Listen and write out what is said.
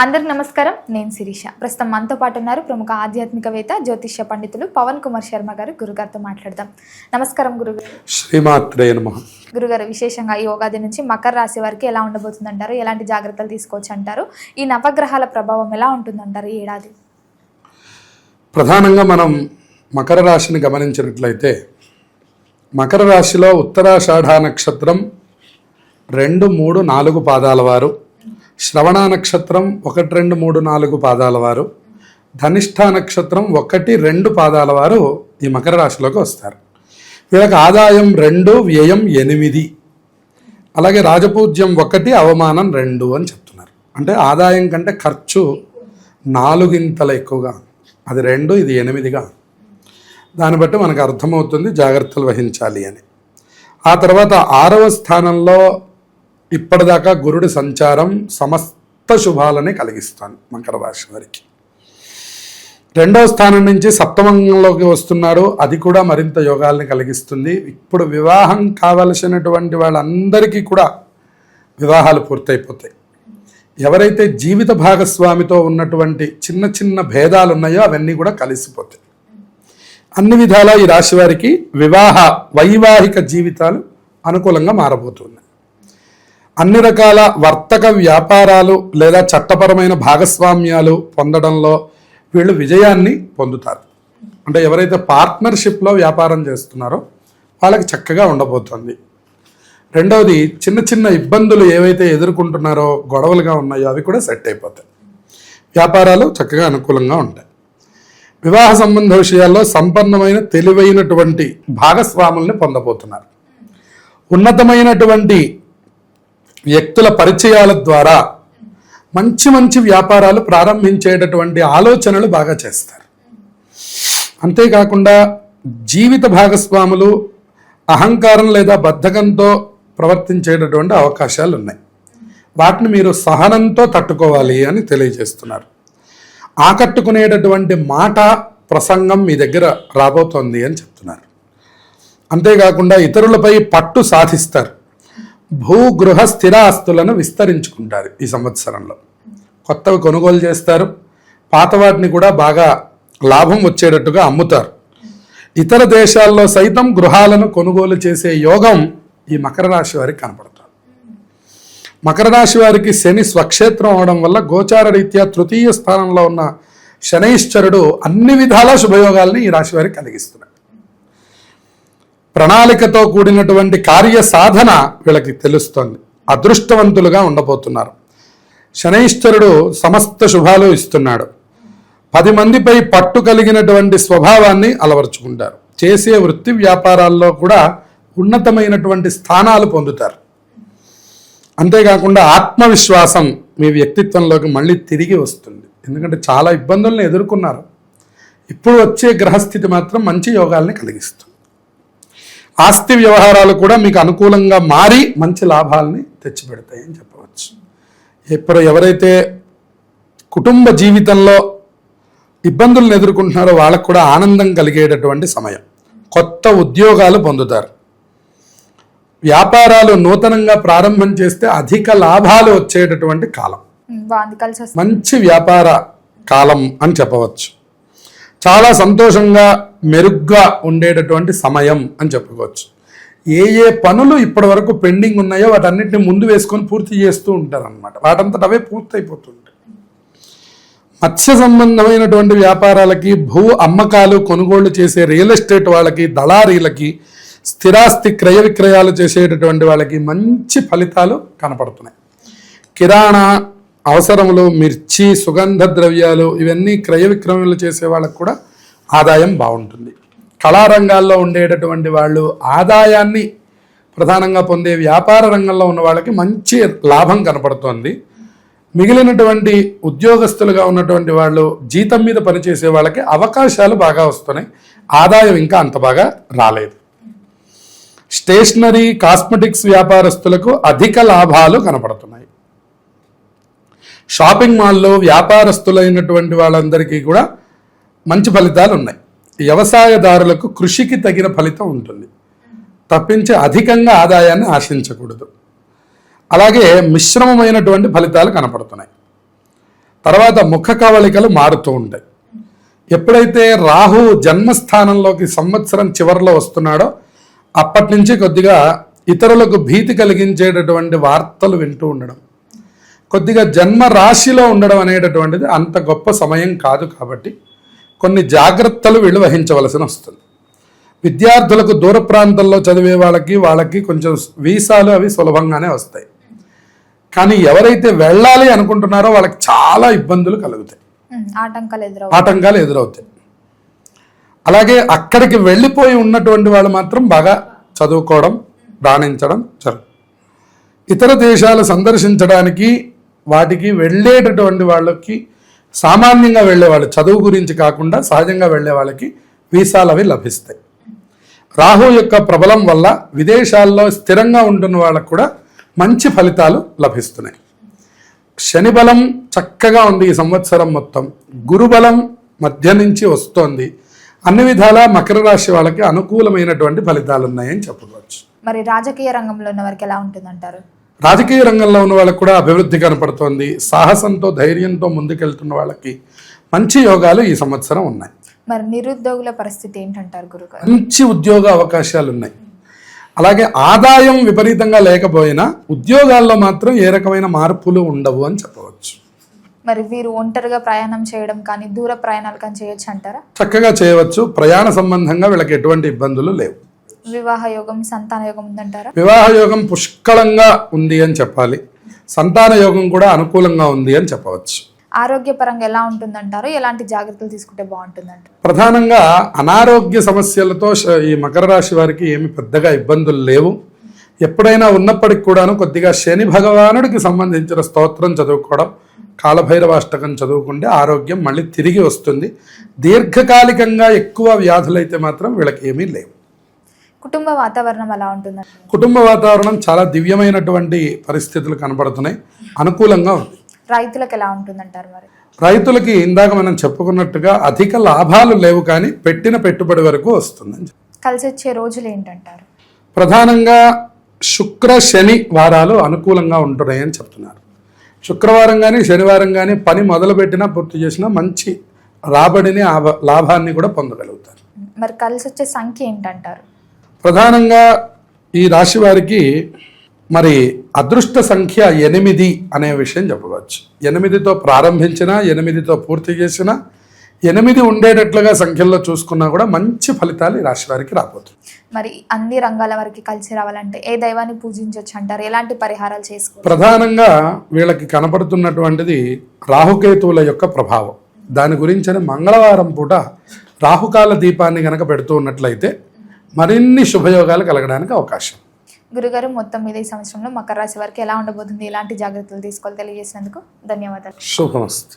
అందరికి నమస్కారం. నేను శిరీష. ప్రస్తుతం మనతో పాటు ఉన్నారు ప్రముఖ ఆధ్యాత్మికవేత్త జ్యోతిష్య పండితులు పవన్ కుమార్ శర్మ గారు. గురుగారితో మాట్లాడదాం. నమస్కారం గురుగారు. శ్రీమాత్రే నమః. గురుగారు, విశేషంగా ఈ ఉగాది నుంచి మకర రాశి వారికి ఎలా ఉండబోతుంది అంటారు? ఎలాంటి జాగ్రత్తలు తీసుకోవచ్చు అంటారు? ఈ నవగ్రహాల ప్రభావం ఎలా ఉంటుందంటారు ఈ ఏడాది? ప్రధానంగా మనం మకర రాశిని గమనించినట్లయితే మకర రాశిలో ఉత్తరాషాఢ నక్షత్రం 2, 3, 4 పాదాల వారు, శ్రవణ నక్షత్రం 1, 2, 3, 4 పాదాల వారు, ధనిష్ఠ నక్షత్రం 1, 2 పాదాల వారు ఈ మకర రాశిలోకి వస్తారు. వీళ్ళకి ఆదాయం 2, వ్యయం 8, అలాగే రాజపూజ్యం 1, అవమానం 2 అని చెప్తున్నారు. అంటే ఆదాయం కంటే ఖర్చు 4 ఎక్కువగా, అది 2, ఇది 8గా. దాన్ని బట్టి మనకు అర్థమవుతుంది జాగ్రత్తలు వహించాలి అని. ఆ తర్వాత 6వ స్థానంలో ఇప్పటిదాకా గురుడి సంచారం సమస్త శుభాలని కలిగిస్తాను మకర రాశి వారికి. 2వ స్థానం నుంచి సప్తమంలోకి వస్తున్నాడు, అది కూడా మరింత యోగాల్ని కలిగిస్తుంది. ఇప్పుడు వివాహం కావలసినటువంటి వాళ్ళందరికీ కూడా వివాహాలు పూర్తయిపోతాయి. ఎవరైతే జీవిత భాగస్వామితో ఉన్నటువంటి చిన్న చిన్న భేదాలు ఉన్నాయో అవన్నీ కూడా కలిసిపోతాయి. అన్ని విధాలా ఈ రాశి వారికి వైవాహిక జీవితాలు అనుకూలంగా మారబోతున్నాయి. అన్ని రకాల వర్తక వ్యాపారాలు లేదా చట్టపరమైన భాగస్వామ్యాలు పొందడంలో వీళ్ళు విజయాన్ని పొందుతారు. అంటే ఎవరైతే పార్ట్నర్షిప్లో వ్యాపారం చేస్తున్నారో వాళ్ళకి చక్కగా ఉండబోతుంది. రెండవది, చిన్న చిన్న ఇబ్బందులు ఏవైతే ఎదుర్కొంటున్నారో, గొడవలుగా ఉన్నాయో అవి కూడా సెట్ అయిపోతాయి. వ్యాపారాలు చక్కగా అనుకూలంగా ఉంటాయి. వివాహ సంబంధ విషయాల్లో సంపన్నమైన తెలివైనటువంటి భాగస్వాముల్ని పొందబోతున్నారు. ఉన్నతమైనటువంటి వ్యక్తుల పరిచయాల ద్వారా మంచి మంచి వ్యాపారాలు ప్రారంభించేటటువంటి ఆలోచనలు బాగా చేస్తారు. అంతేకాకుండా జీవిత భాగస్వాములు అహంకారం లేదా బద్ధకంతో ప్రవర్తించేటటువంటి అవకాశాలు ఉన్నాయి. వాటిని మీరు సహనంతో తట్టుకోవాలి అని తెలియజేస్తున్నారు. ఆకట్టుకునేటటువంటి మాట ప్రసంగం మీ దగ్గర రాబోతోంది అని చెప్తున్నారు. అంతేకాకుండా ఇతరులపై పట్టు సాధిస్తారు. భూగృహ స్థిర ఆస్తులను విస్తరించుకుంటారు. ఈ సంవత్సరంలో కొత్తవి కొనుగోలు చేస్తారు. పాత వాటిని కూడా బాగా లాభం వచ్చేటట్టుగా అమ్ముతారు. ఇతర దేశాల్లో సైతం గృహాలను కొనుగోలు చేసే యోగం ఈ మకర రాశి వారికి కనపడుతుంది. మకర రాశి వారికి శని స్వక్షేత్రం అవడం వల్ల గోచార రీత్యా 3వ స్థానంలో ఉన్న శనైశ్చరుడు అన్ని విధాల శుభయోగాల్ని ఈ రాశి వారికి కలిగిస్తున్నాడు. ప్రణాళికతో కూడినటువంటి కార్య సాధన వీళ్ళకి తెలుస్తోంది. అదృష్టవంతులుగా ఉండబోతున్నారు. శనైశ్చరుడు సమస్త శుభాలు ఇస్తున్నాడు. 10 మందిపై పట్టు కలిగినటువంటి స్వభావాన్ని అలవర్చుకుంటారు. చేసే వృత్తి వ్యాపారాల్లో కూడా ఉన్నతమైనటువంటి స్థానాలు పొందుతారు. అంతేకాకుండా ఆత్మవిశ్వాసం మీ వ్యక్తిత్వంలోకి మళ్ళీ తిరిగి వస్తుంది. ఎందుకంటే చాలా ఇబ్బందులను ఎదుర్కొన్నారు. ఇప్పుడు వచ్చే గ్రహస్థితి మాత్రం మంచి యోగాల్ని కలిగిస్తుంది. ఆస్తి వ్యవహారాలు కూడా మీకు అనుకూలంగా మారి మంచి లాభాలని తెచ్చిపెడతాయని చెప్పవచ్చు. ఇప్పుడు ఎవరైతే కుటుంబ జీవితంలో ఇబ్బందులను ఎదుర్కొంటున్నారో వాళ్ళకు కూడా ఆనందం కలిగేటటువంటి సమయం. కొత్త ఉద్యోగాలు పొందుతారు. వ్యాపారాలు నూతనంగా ప్రారంభం చేస్తే అధిక లాభాలు వచ్చేటటువంటి కాలం, మంచి వ్యాపార కాలం అని చెప్పవచ్చు. చాలా సంతోషంగా మెరుగ్గా ఉండేటటువంటి సమయం అని చెప్పుకోవచ్చు. ఏ పనులు ఇప్పటి వరకు పెండింగ్ ఉన్నాయో వాటన్నిటిని ముందు వేసుకొని పూర్తి చేస్తూ ఉంటారు అన్నమాట. వాటంతట అవే పూర్తయిపోతుంటాయి. మత్స్య సంబంధమైనటువంటి వ్యాపారాలకి, భూ అమ్మకాలు కొనుగోళ్లు చేసే రియల్ ఎస్టేట్ వాళ్ళకి, దళారీలకి, స్థిరాస్తి క్రయ విక్రయాలు చేసేటటువంటి వాళ్ళకి మంచి ఫలితాలు కనపడుతున్నాయి. కిరాణా అవసరములు, మిర్చి, సుగంధ ద్రవ్యాలు ఇవన్నీ క్రయ విక్రయాలు చేసే వాళ్ళకు కూడా ఆదాయం బాగుంటుంది. కళారంగాల్లో ఉండేటటువంటి వాళ్ళు ఆదాయాన్ని ప్రధానంగా పొందే వ్యాపార రంగంలో ఉన్న వాళ్ళకి మంచి లాభం కనపడుతోంది. మిగిలినటువంటి ఉద్యోగస్తులుగా ఉన్నటువంటి వాళ్ళు, జీతం మీద పనిచేసే వాళ్ళకి అవకాశాలు బాగా వస్తున్నాయి. ఆదాయం ఇంకా అంత బాగా రాలేదు. స్టేషనరీ, కాస్మెటిక్స్ వ్యాపారస్తులకు అధిక లాభాలు కనపడుతున్నాయి. షాపింగ్ మాల్లో వ్యాపారస్తులైనటువంటి వాళ్ళందరికీ కూడా మంచి ఫలితాలు ఉన్నాయి. వ్యవసాయదారులకు కృషికి తగిన ఫలితం ఉంటుంది తప్పించి అధికంగా ఆదాయాన్ని ఆశించకూడదు. అలాగే మిశ్రమమైనటువంటి ఫలితాలు కనపడుతున్నాయి. తర్వాత ముఖ కవళికలు మారుతూ ఉంటాయి. ఎప్పుడైతే రాహు జన్మస్థానంలోకి సంవత్సరం చివరిలో వస్తున్నాడో అప్పటి నుంచి కొద్దిగా ఇతరులకు భీతి కలిగించేటటువంటి వార్తలు వింటూ ఉండడం, కొద్దిగా జన్మ రాశిలో ఉండడం అనేటటువంటిది అంత గొప్ప సమయం కాదు. కాబట్టి కొన్ని జాగ్రత్తలు వీళ్ళు వహించవలసి వస్తుంది. విద్యార్థులకు దూర ప్రాంతాల్లో చదివే వాళ్ళకి కొంచెం వీసాలు అవి సులభంగానే వస్తాయి. కానీ ఎవరైతే వెళ్ళాలి అనుకుంటున్నారో వాళ్ళకి చాలా ఇబ్బందులు కలుగుతాయి, ఆటంకాలు ఎదురవుతాయి. అలాగే అక్కడికి వెళ్ళిపోయి ఉన్నటువంటి వాళ్ళు మాత్రం బాగా చదువుకోవడం, రాణించడం జరుగుతుంది. ఇతర దేశాలు సందర్శించడానికి వాటికి వెళ్ళేటటువంటి వాళ్ళకి సామాన్యంగా వెళ్ళేవాళ్ళు, చదువు గురించి కాకుండా సహజంగా వెళ్ళే వాళ్ళకి వీసాలు అవి లభిస్తాయి. రాహు యొక్క ప్రబలం వల్ల విదేశాల్లో స్థిరంగా ఉంటున్న వాళ్ళకు కూడా మంచి ఫలితాలు లభిస్తున్నాయి. శని బలం చక్కగా ఉంది ఈ సంవత్సరం మొత్తం. గురుబలం మధ్య నుంచి వస్తోంది. అన్ని విధాలా మకర రాశి వాళ్ళకి అనుకూలమైనటువంటి ఫలితాలు ఉన్నాయని చెప్పుకోవచ్చు. మరి రాజకీయ రంగంలో ఉన్న వారికి ఎలా ఉంటుందంటారు? రాజకీయ రంగంలో ఉన్న వాళ్ళకి కూడా అభివృద్ధి కనపడుతోంది. సాహసంతో ధైర్యంతో ముందుకెళ్తున్న వాళ్ళకి మంచి యోగాలు ఈ సంవత్సరం ఉన్నాయి. మరి నిరుద్యోగుల పరిస్థితి ఏంటంటారు గురుగారు? మంచి ఉద్యోగ అవకాశాలు ఉన్నాయి. అలాగే ఆదాయం విపరీతంగా లేకపోయినా ఉద్యోగాల్లో మాత్రం ఏ రకమైన మార్పులు ఉండవు అని చెప్పవచ్చు. మరి వీరు ఒంటరిగా ప్రయాణం చేయడం కానీ దూర ప్రయాణాలు కానీ చేయొచ్చు అంటారా? చక్కగా చేయవచ్చు. ప్రయాణ సంబంధంగా వీళ్ళకి ఎటువంటి ఇబ్బందులు లేవు. వివాహ యోగం, సంతాన యోగం ఉందంటారా? వివాహ యోగం పుష్కలంగా ఉంది అని చెప్పాలి. సంతాన యోగం కూడా అనుకూలంగా ఉంది అని చెప్పవచ్చు. ఆరోగ్యపరంగా ఎలా ఉంటుందంటారు? ఎలాంటి జాగ్రత్తలు తీసుకుంటే బాగుంటుందంటారు? ప్రధానంగా అనారోగ్య సమస్యలతో ఈ మకర రాశి వారికి ఏమి పెద్దగా ఇబ్బందులు లేవు. ఎప్పుడైనా ఉన్నప్పటికి కూడాను కొద్దిగా శని భగవానుడికి సంబంధించిన స్తోత్రం చదువుకోవడం, కాలభైరవాష్టకం చదువుకుంటే ఆరోగ్యం మళ్ళీ తిరిగి వస్తుంది. దీర్ఘకాలికంగా ఎక్కువ వ్యాధులైతే మాత్రం వీళ్ళకి ఏమీ లేవు. కుటుంబ వాతావరణం ఎలా ఉంటుందండి? కుటుంబ వాతావరణం చాలా దివ్యమైనటువంటి పరిస్థితులు కనబడుతున్నాయి, అనుకూలంగా ఉంది. రైతులకు ఎలా ఉంటుందంటారు? మరి రైతులకి ఇందాక మనం చెప్పుకున్నట్టుగా అధిక లాభాలు లేవు, కానీ పెట్టిన పెట్టుబడి వరకు వస్తుందని. కలిసి వచ్చే రోజులు ఏంటంటారు? ప్రధానంగా శుక్ర శని వారాలు అనుకూలంగా ఉంటున్నాయని చెప్తున్నారు. శుక్రవారం కానీ శనివారం కానీ పని మొదలుపెట్టినా పూర్తి చేసినా మంచి రాబడిని లాభాన్ని కూడా పొందగలుగుతారు. మరి కలిసి వచ్చే సంఖ్య ఏంటంటారు? ప్రధానంగా ఈ రాశి వారికి మరి అదృష్ట సంఖ్య 8 అనే విషయం చెప్పవచ్చు. 8తో ప్రారంభించినా 8తో పూర్తి చేసినా 8 ఉండేటట్లుగా సంఖ్యల్లో చూసుకున్నా కూడా మంచి ఫలితాలు ఈ రాశి వారికి రాబోతుంది. మరి అన్ని రంగాల వారికి కలిసి రావాలంటే ఏ దైవాన్ని పూజించవచ్చు అంటారు? ఎలాంటి పరిహారాలు చేసుకోవాలి? ప్రధానంగా వీళ్ళకి కనపడుతున్నటువంటిది రాహుకేతువుల యొక్క ప్రభావం. దాని గురించి మంగళవారం పూట రాహుకాల దీపాన్ని కనుక పెడుతూ ఉన్నట్లయితే మరిన్ని శుభయోగాలు కలగడానికి అవకాశం. గురుగారు, మొత్తం మీద ఈ సంవత్సరంలో మకర రాశి వారికి ఎలా ఉండబోతుంది, ఎలాంటి జాగ్రత్తలు తీసుకోవాలి తెలియజేసినందుకు ధన్యవాదాలు. శుభమస్తు.